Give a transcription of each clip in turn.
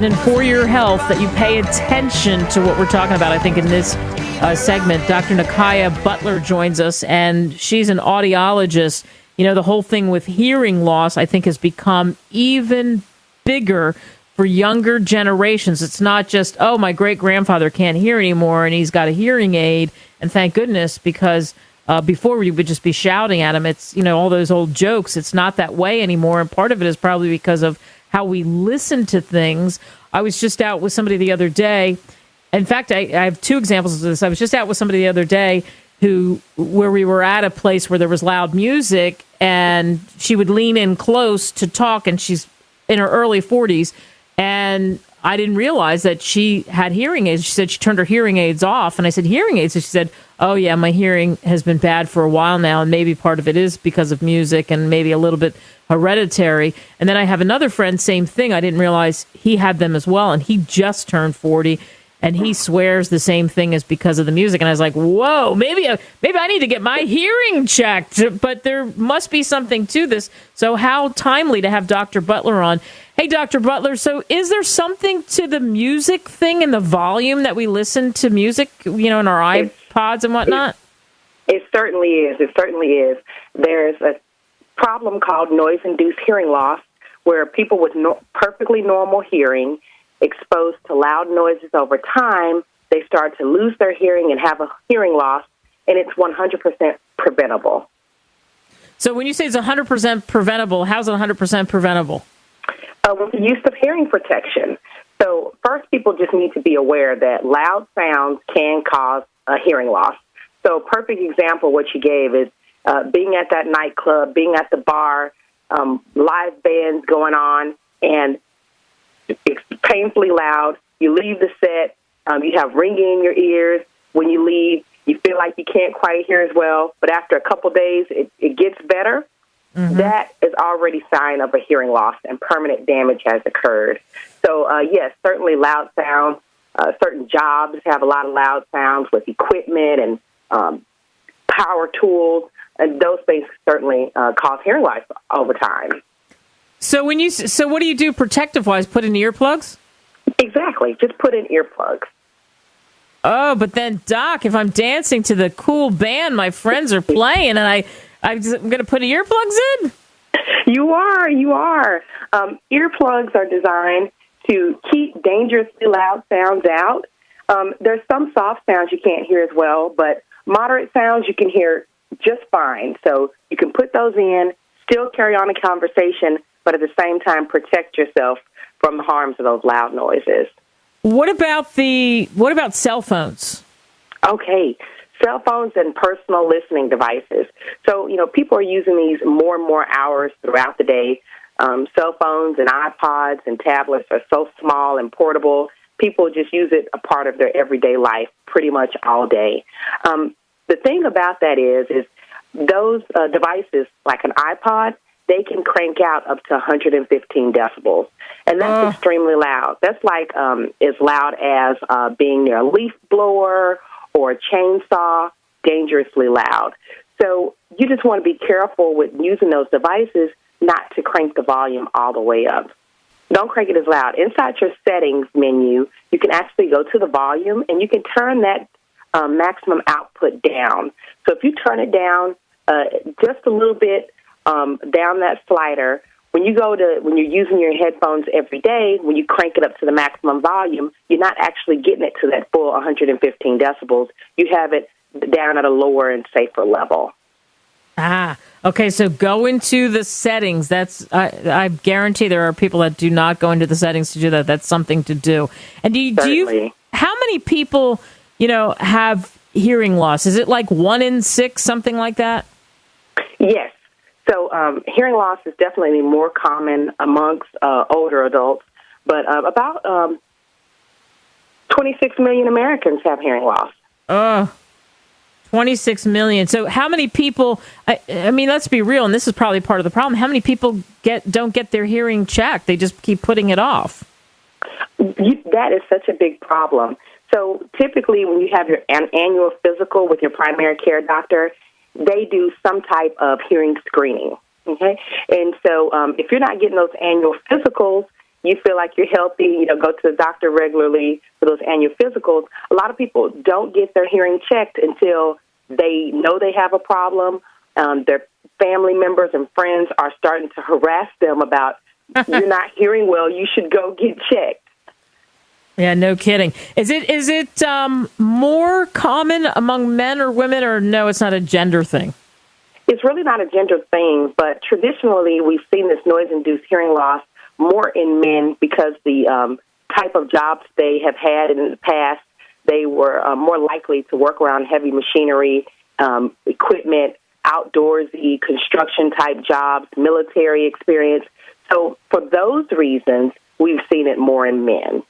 and for your health that you pay attention to what we're talking about. I think in this segment, Dr. Naikai Butler joins us, and she's an audiologist. You know, the whole thing with hearing loss, I think, has become even bigger for younger generations. It's not just, oh, my great-grandfather can't hear anymore and he's got a hearing aid, and thank goodness, because before we would just be shouting at him. It's, you know, all those old jokes. It's not that way anymore, and part of it is probably because of how we listen to things. I was just out with somebody the other day. In fact, I have two examples of this. I was just out with somebody the other day where we were at a place where there was loud music, and she would lean in close to talk, and she's in her early 40s, and I didn't realize that she had hearing aids. She said she turned her hearing aids off, and I said, hearing aids? And she said, oh, yeah, my hearing has been bad for a while now, and maybe part of it is because of music and maybe a little bit hereditary. And then I have another friend, same thing. I didn't realize he had them as well, and he just turned 40, and he swears the same thing is because of the music. And I was like, whoa, maybe I need to get my hearing checked, but there must be something to this. So how timely to have Dr. Butler on. Hey, Dr. Butler, so is there something to the music thing and the volume that we listen to music, you know, in our iPods and whatnot? It certainly is. It certainly is. There's a problem called noise-induced hearing loss, where people with perfectly normal hearing exposed to loud noises over time, they start to lose their hearing and have a hearing loss, and it's 100% preventable. So when you say it's 100% preventable, how's it 100% preventable? With the use of hearing protection. So first, people just need to be aware that loud sounds can cause a hearing loss. So a perfect example, what you gave is being at that nightclub, being at the bar, live bands going on, and it's painfully loud. You leave the set, you have ringing in your ears. When you leave, you feel like you can't quite hear as well, but after a couple days, it gets better. Mm-hmm. That is already a sign of a hearing loss, and permanent damage has occurred. So, yes, certainly loud sounds. Certain jobs have a lot of loud sounds with equipment and power tools, and those things certainly cause hearing loss over time. So what do you do protective-wise? Put in earplugs? Exactly. Just put in earplugs. Oh, but then, Doc, if I'm dancing to the cool band my friends are playing and I'm going to put earplugs in? You are. Earplugs are designed to keep dangerously loud sounds out. There's some soft sounds you can't hear as well, but moderate sounds you can hear just fine. So you can put those in, still carry on a conversation, but at the same time protect yourself from the harms of those loud noises. What about cell phones? Okay. Cell phones and personal listening devices. So, you know, people are using these more and more hours throughout the day. Cell phones and iPods and tablets are so small and portable. People just use it a part of their everyday life pretty much all day. The thing about that is those devices, like an iPod, they can crank out up to 115 decibels. And that's extremely loud. That's like as loud as being near a leaf blower or a chainsaw, dangerously loud. So you just want to be careful with using those devices not to crank the volume all the way up. Don't crank it as loud. Inside your settings menu, you can actually go to the volume, and you can turn that maximum output down. So if you turn it down just a little bit down that slider, when you're using your headphones every day, when you crank it up to the maximum volume, you're not actually getting it to that full 115 decibels. You have it down at a lower and safer level. Okay, so go into the settings. I guarantee there are people that do not go into the settings to do that. That's something to do. And how many people, have hearing loss? Is it like 1 in 6, something like that? Yes. So hearing loss is definitely more common amongst older adults, but about 26 million Americans have hearing loss. 26 million. So how many people, I mean, let's be real, and this is probably part of the problem, how many people don't get their hearing checked? They just keep putting it off. That is such a big problem. So typically when you have an annual physical with your primary care doctor, they do some type of hearing screening, okay? And so if you're not getting those annual physicals, you feel like you're healthy, go to the doctor regularly for those annual physicals. A lot of people don't get their hearing checked until they know they have a problem. Their family members and friends are starting to harass them about, you're not hearing well, you should go get checked. Yeah, no kidding. Is it more common among men or women, or no, it's not a gender thing? It's really not a gender thing, but traditionally we've seen this noise-induced hearing loss more in men because the type of jobs they have had in the past, they were more likely to work around heavy machinery, equipment, outdoorsy, construction-type jobs, military experience. So for those reasons, we've seen it more in men.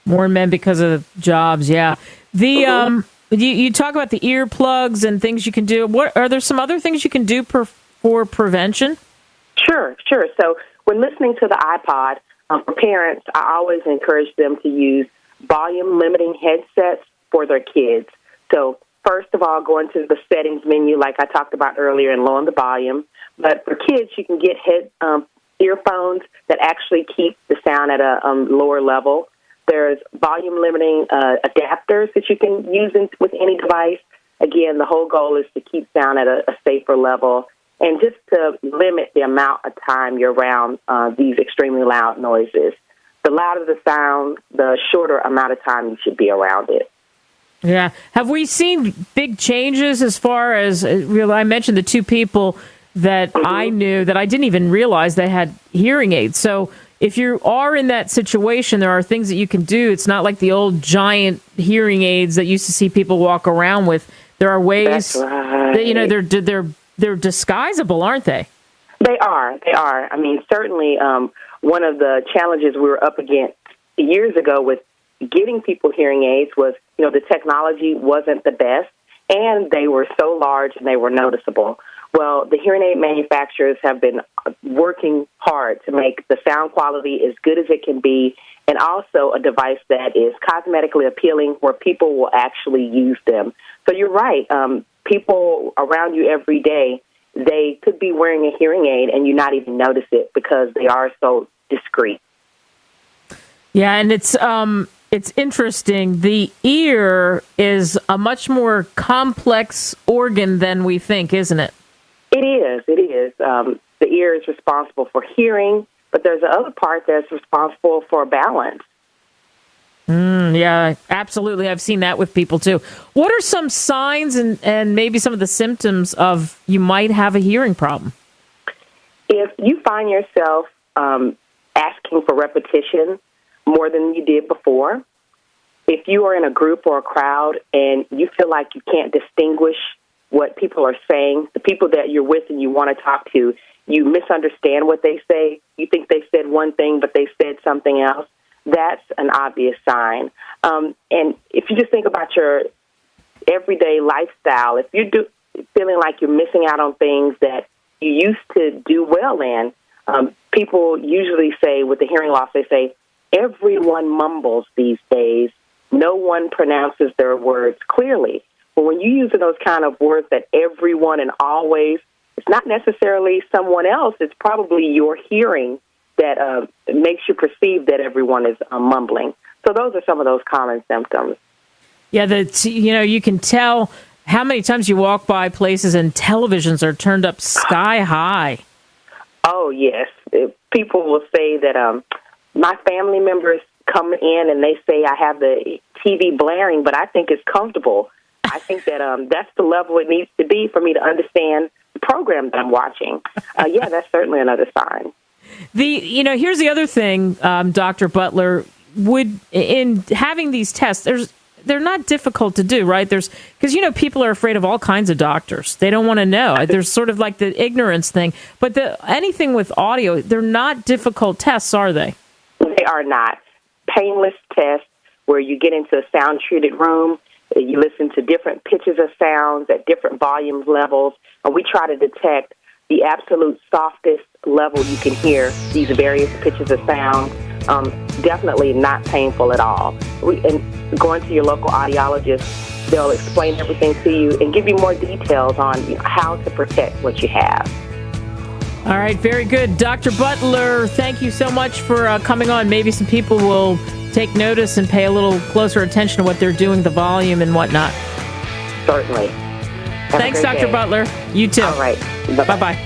More men because of jobs, yeah. The you talk about the earplugs and things you can do. What are there some other things you can do for prevention? Sure. So when listening to the iPod, for parents, I always encourage them to use volume-limiting headsets for their kids. So first of all, go into the settings menu like I talked about earlier and lower the volume. But for kids, you can get earphones that actually keep the sound at a lower level. There's volume-limiting adapters that you can use with any device. Again, the whole goal is to keep sound at a safer level and just to limit the amount of time you're around these extremely loud noises. The louder the sound, the shorter amount of time you should be around it. Yeah. Have we seen big changes as far as, I mentioned the two people that I knew that I didn't even realize they had hearing aids. So if you are in that situation, there are things that you can do. It's not like the old giant hearing aids that used to see people walk around with. There are ways that, they're disguisable, aren't they? They are. I mean, certainly one of the challenges we were up against years ago with getting people hearing aids was, the technology wasn't the best, and they were so large and they were noticeable. Well, the hearing aid manufacturers have been working hard to make the sound quality as good as it can be, and also a device that is cosmetically appealing where people will actually use them. So you're right. People around you every day, they could be wearing a hearing aid and you not even notice it because they are so discreet. Yeah, and it's interesting. The ear is a much more complex organ than we think, isn't it? It is. The ear is responsible for hearing, but there's another part that's responsible for balance. Yeah, absolutely. I've seen that with people, too. What are some signs and maybe some of the symptoms of you might have a hearing problem? If you find yourself asking for repetition more than you did before, if you are in a group or a crowd and you feel like you can't distinguish what people are saying, the people that you're with and you want to talk to, you misunderstand what they say, you think they said one thing but they said something else, that's an obvious sign. And if you just think about your everyday lifestyle, if you're feeling like you're missing out on things that you used to do well in, people usually say with the hearing loss, they say, everyone mumbles these days. No one pronounces their words clearly. But when you're using those kind of words that everyone and always, it's not necessarily someone else. It's probably your hearing that makes you perceive that everyone is mumbling. So those are some of those common symptoms. Yeah, you can tell how many times you walk by places and televisions are turned up sky high. Oh, yes. People will say that my family members come in and they say I have the TV blaring, but I think it's comfortable. I think that that's the level it needs to be for me to understand the program that I'm watching. Yeah, that's certainly another sign. Here's the other thing, Dr. Butler. In having these tests, they're not difficult to do, right? Because people are afraid of all kinds of doctors. They don't want to know. There's sort of like the ignorance thing. But anything with audio, they're not difficult tests, are they? They are not. Painless tests where you get into a sound-treated room. You listen to different pitches of sounds at different volume levels, and we try to detect the absolute softest level you can hear these various pitches of sound. Definitely not painful at all. And going to your local audiologist, they'll explain everything to you and give you more details on how to protect what you have. All right, very good. Dr. Butler, thank you so much for coming on. Maybe some people will take notice and pay a little closer attention to what they're doing, the volume and whatnot. Certainly. Thanks, Dr. Butler. You too. All right. Bye-bye.